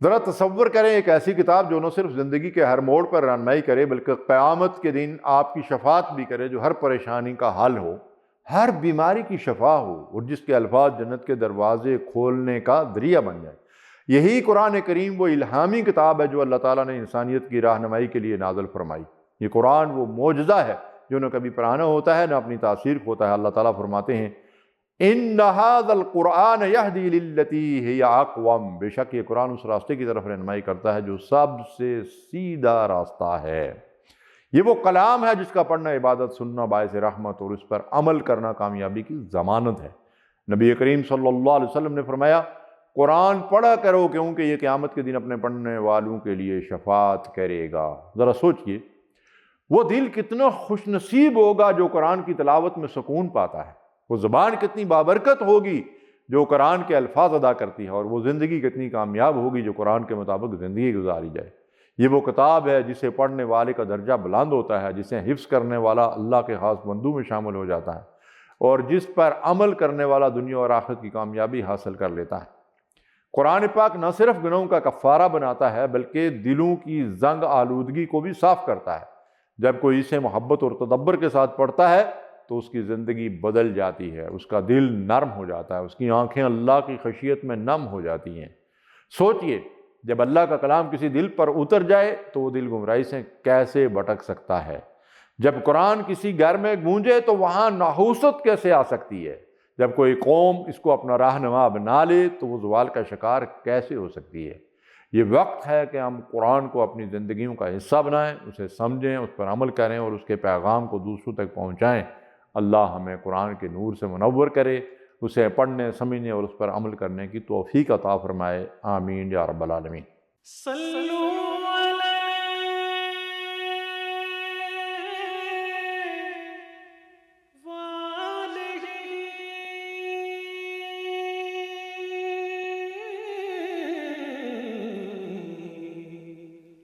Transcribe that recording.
ذرا تصور کریں ایک ایسی کتاب جو نہ صرف زندگی کے ہر موڑ پر رہنمائی کرے بلکہ قیامت کے دن آپ کی شفاعت بھی کرے، جو ہر پریشانی کا حل ہو، ہر بیماری کی شفا ہو، اور جس کے الفاظ جنت کے دروازے کھولنے کا ذریعہ بن جائے۔ یہی قرآن کریم وہ الہامی کتاب ہے جو اللہ تعالیٰ نے انسانیت کی رہنمائی کے لیے نازل فرمائی۔ یہ قرآن وہ معجزہ ہے جو نہ کبھی پرانا ہوتا ہے نہ اپنی تاثیر کھوتا ہے۔ اللہ تعالیٰ فرماتے ہیں ان ھذا القرآن یہدی للتی ہی اقوم، بے شک یہ قرآن اس راستے کی طرف رہنمائی کرتا ہے جو سب سے سیدھا راستہ ہے۔ یہ وہ کلام ہے جس کا پڑھنا، عبادت، سننا باعث رحمت اور اس پر عمل کرنا کامیابی کی ضمانت ہے۔ نبی کریم صلی اللہ علیہ وسلم نے فرمایا قرآن پڑھا کرو کیونکہ یہ قیامت کے دن اپنے پڑھنے والوں کے لیے شفاعت کرے گا۔ ذرا سوچئے وہ دل کتنا خوش نصیب ہوگا جو قرآن کی تلاوت میں سکون پاتا ہے، وہ زبان کتنی بابرکت ہوگی جو قرآن کے الفاظ ادا کرتی ہے، اور وہ زندگی کتنی کامیاب ہوگی جو قرآن کے مطابق زندگی گزاری جائے۔ یہ وہ کتاب ہے جسے پڑھنے والے کا درجہ بلند ہوتا ہے، جسے حفظ کرنے والا اللہ کے خاص بندوں میں شامل ہو جاتا ہے، اور جس پر عمل کرنے والا دنیا اور آخرت کی کامیابی حاصل کر لیتا ہے۔ قرآن پاک نہ صرف گناہوں کا کفارہ بناتا ہے بلکہ دلوں کی زنگ آلودگی کو بھی صاف کرتا ہے۔ جب کوئی اسے محبت اور تدبر کے ساتھ پڑھتا ہے تو اس کی زندگی بدل جاتی ہے، اس کا دل نرم ہو جاتا ہے، اس کی آنکھیں اللہ کی خشیت میں نم ہو جاتی ہیں۔ سوچئے جب اللہ کا کلام کسی دل پر اتر جائے تو وہ دل گمراہی سے کیسے بھٹک سکتا ہے؟ جب قرآن کسی گھر میں گونجے تو وہاں نحوست کیسے آ سکتی ہے؟ جب کوئی قوم اس کو اپنا رہنما بنا لے تو وہ زوال کا شکار کیسے ہو سکتی ہے؟ یہ وقت ہے کہ ہم قرآن کو اپنی زندگیوں کا حصہ بنائیں، اسے سمجھیں، اس پر عمل کریں اور اس کے پیغام کو دوسروں تک پہنچائیں۔ اللہ ہمیں قرآن کے نور سے منور کرے، اسے پڑھنے، سمجھنے اور اس پر عمل کرنے کی توفیق عطا فرمائے۔ آمین یا رب العالمین۔